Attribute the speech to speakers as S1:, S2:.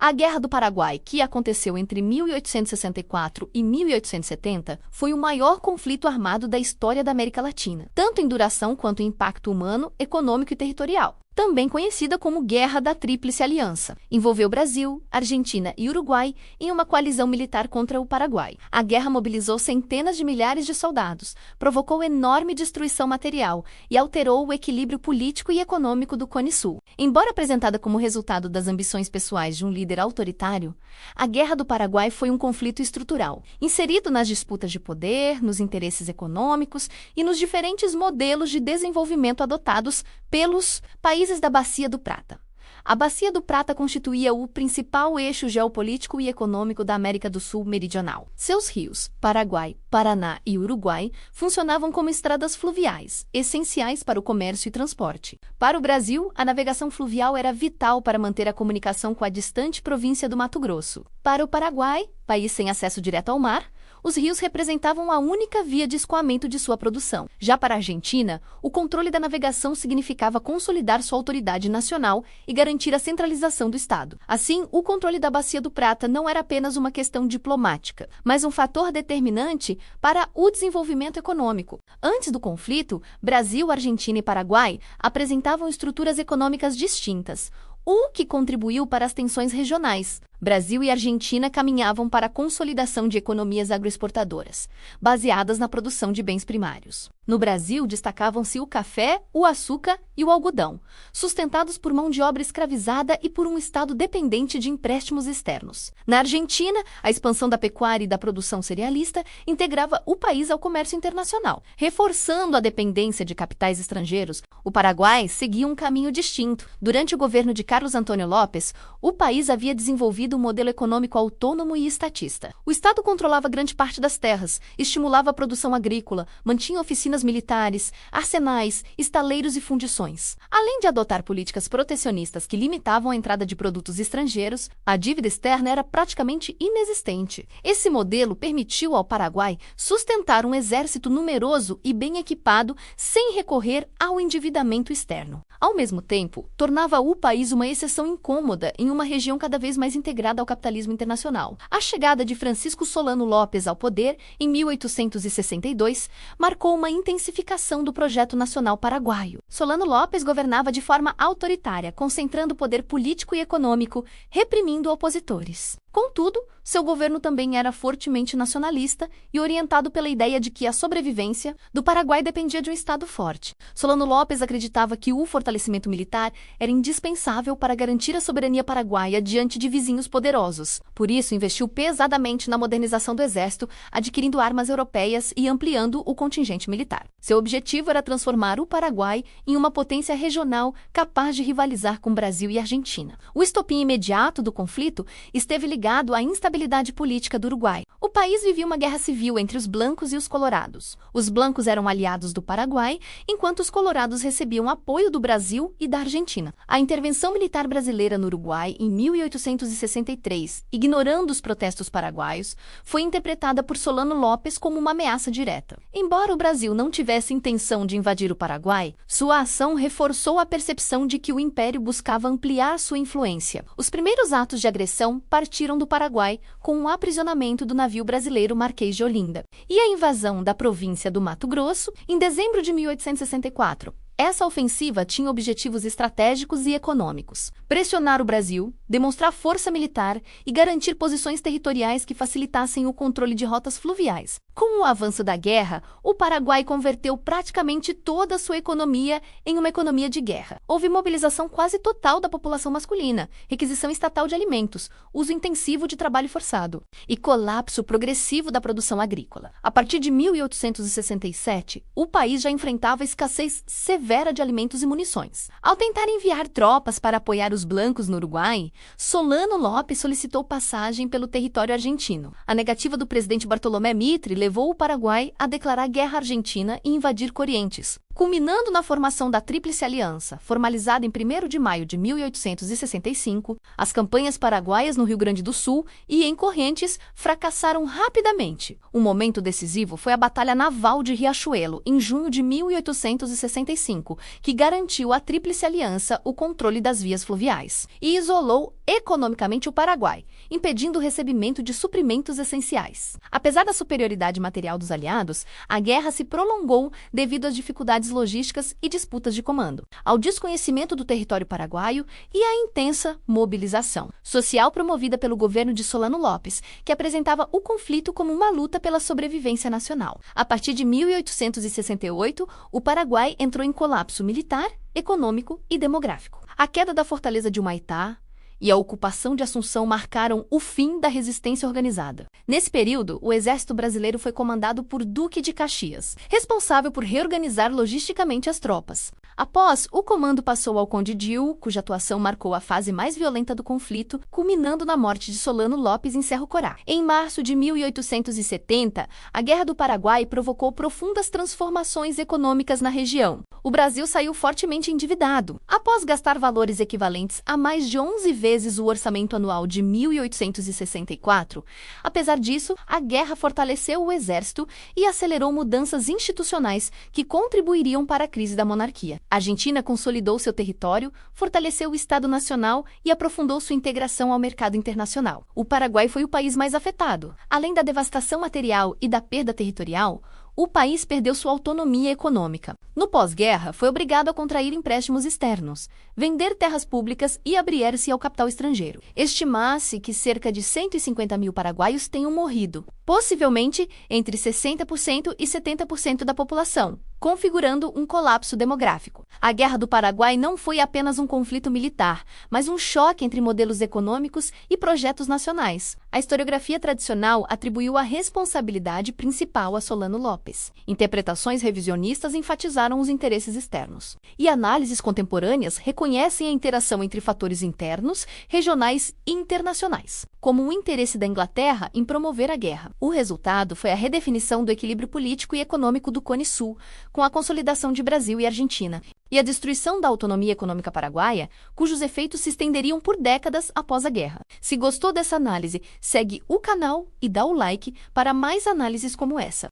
S1: A Guerra do Paraguai, que aconteceu entre 1864 e 1870, foi o maior conflito armado da história da América Latina, tanto em duração quanto em impacto humano, econômico e territorial. Também conhecida como Guerra da Tríplice Aliança, envolveu Brasil, Argentina e Uruguai em uma coalizão militar contra o Paraguai. A guerra mobilizou centenas de milhares de soldados, provocou enorme destruição material e alterou o equilíbrio político e econômico do Cone Sul. Embora apresentada como resultado das ambições pessoais de um líder autoritário, a Guerra do Paraguai foi um conflito estrutural, inserido nas disputas de poder, nos interesses econômicos e nos diferentes modelos de desenvolvimento adotados pelos países da Bacia do Prata. A Bacia do Prata constituía o principal eixo geopolítico e econômico da América do Sul meridional. Seus rios, Paraguai, Paraná e Uruguai, funcionavam como estradas fluviais, essenciais para o comércio e transporte. Para o Brasil, a navegação fluvial era vital para manter a comunicação com a distante província do Mato Grosso. Para o Paraguai, país sem acesso direto ao mar, os rios representavam a única via de escoamento de sua produção. Já para a Argentina, o controle da navegação significava consolidar sua autoridade nacional e garantir a centralização do Estado. Assim, o controle da Bacia do Prata não era apenas uma questão diplomática, mas um fator determinante para o desenvolvimento econômico. Antes do conflito, Brasil, Argentina e Paraguai apresentavam estruturas econômicas distintas, o que contribuiu para as tensões regionais. Brasil e Argentina caminhavam para a consolidação de economias agroexportadoras, baseadas na produção de bens primários. No Brasil, destacavam-se o café, o açúcar e o algodão, sustentados por mão de obra escravizada e por um Estado dependente de empréstimos externos. Na Argentina, a expansão da pecuária e da produção cerealista integrava o país ao comércio internacional. Reforçando a dependência de capitais estrangeiros, o Paraguai seguia um caminho distinto. Durante o governo de Carlos Antônio Lopes, o país havia desenvolvido um modelo econômico autônomo e estatista. O Estado controlava grande parte das terras, estimulava a produção agrícola, mantinha oficinas militares, arsenais, estaleiros e fundições. Além de adotar políticas protecionistas que limitavam a entrada de produtos estrangeiros, a dívida externa era praticamente inexistente. Esse modelo permitiu ao Paraguai sustentar um exército numeroso e bem equipado sem recorrer ao endividamento externo. Ao mesmo tempo, tornava o país uma exceção incômoda em uma região cada vez mais integrada ao capitalismo internacional. A chegada de Francisco Solano Lopes ao poder, em 1862, marcou uma intensificação do projeto nacional paraguaio. Solano Lopes governava de forma autoritária, concentrando poder político e econômico, reprimindo opositores. Contudo, seu governo também era fortemente nacionalista e orientado pela ideia de que a sobrevivência do Paraguai dependia de um Estado forte. Solano Lopes acreditava que o fortalecimento militar era indispensável para garantir a soberania paraguaia diante de vizinhos poderosos. Por isso, investiu pesadamente na modernização do exército, adquirindo armas europeias e ampliando o contingente militar. Seu objetivo era transformar o Paraguai em uma potência regional capaz de rivalizar com Brasil e Argentina. O estopim imediato do conflito esteve ligado à instabilidade política do Uruguai. O país vivia uma guerra civil entre os blancos e os colorados. Os blancos eram aliados do Paraguai, enquanto os colorados recebiam apoio do Brasil e da Argentina. A intervenção militar brasileira no Uruguai, em 1863, ignorando os protestos paraguaios, foi interpretada por Solano Lopes como uma ameaça direta. Embora o Brasil não tivesse intenção de invadir o Paraguai, sua ação reforçou a percepção de que o Império buscava ampliar sua influência. Os primeiros atos de agressão partiram do Paraguai com o aprisionamento do navio brasileiro Marquês de Olinda e a invasão da província do Mato Grosso em dezembro de 1864. Essa ofensiva tinha objetivos estratégicos e econômicos: pressionar o Brasil, demonstrar força militar e garantir posições territoriais que facilitassem o controle de rotas fluviais. Com o avanço da guerra, o Paraguai converteu praticamente toda a sua economia em uma economia de guerra. Houve mobilização quase total da população masculina, requisição estatal de alimentos, uso intensivo de trabalho forçado e colapso progressivo da produção agrícola. A partir de 1867, o país já enfrentava escassez severa de alimentos e munições. Ao tentar enviar tropas para apoiar os blancos no Uruguai, Solano Lopes solicitou passagem pelo território argentino. A negativa do presidente Bartolomé Mitre levou o Paraguai a declarar guerra à Argentina e invadir Corrientes. Culminando na formação da Tríplice Aliança, formalizada em 1º de maio de 1865, as campanhas paraguaias no Rio Grande do Sul e em Correntes fracassaram rapidamente. Um momento decisivo foi a Batalha Naval de Riachuelo, em junho de 1865, que garantiu à Tríplice Aliança o controle das vias fluviais e isolou economicamente o Paraguai, impedindo o recebimento de suprimentos essenciais. Apesar da superioridade material dos aliados, a guerra se prolongou devido às dificuldades logísticas e disputas de comando, ao desconhecimento do território paraguaio e à intensa mobilização social promovida pelo governo de Solano Lopes, que apresentava o conflito como uma luta pela sobrevivência nacional. A partir de 1868, o Paraguai entrou em colapso militar, econômico e demográfico. A queda da fortaleza de Humaitá e a ocupação de Assunção marcaram o fim da resistência organizada. Nesse período, o exército brasileiro foi comandado por Duque de Caxias, responsável por reorganizar logisticamente as tropas. Após, o comando passou ao Conde Dil, cuja atuação marcou a fase mais violenta do conflito, culminando na morte de Solano Lopes em Cerro Corá. Em março de 1870, a Guerra do Paraguai provocou profundas transformações econômicas na região. O Brasil saiu fortemente endividado. Após gastar valores equivalentes a mais de 11 vezes o orçamento anual de 1864, apesar disso, a guerra fortaleceu o exército e acelerou mudanças institucionais que contribuiriam para a crise da monarquia. A Argentina consolidou seu território, fortaleceu o Estado Nacional e aprofundou sua integração ao mercado internacional. O Paraguai foi o país mais afetado. Além da devastação material e da perda territorial, o país perdeu sua autonomia econômica. No pós-guerra, foi obrigado a contrair empréstimos externos, vender terras públicas e abrir-se ao capital estrangeiro. Estima-se que cerca de 150 mil paraguaios tenham morrido, possivelmente entre 60% e 70% da população, configurando um colapso demográfico. A Guerra do Paraguai não foi apenas um conflito militar, mas um choque entre modelos econômicos e projetos nacionais. A historiografia tradicional atribuiu a responsabilidade principal a Solano Lopes. Interpretações revisionistas enfatizaram os interesses externos. E análises contemporâneas reconhecem a interação entre fatores internos, regionais e internacionais, como o interesse da Inglaterra em promover a guerra. O resultado foi a redefinição do equilíbrio político e econômico do Cone Sul, com a consolidação de Brasil e Argentina, e a destruição da autonomia econômica paraguaia, cujos efeitos se estenderiam por décadas após a guerra. Se gostou dessa análise, segue o canal e dá o like para mais análises como essa.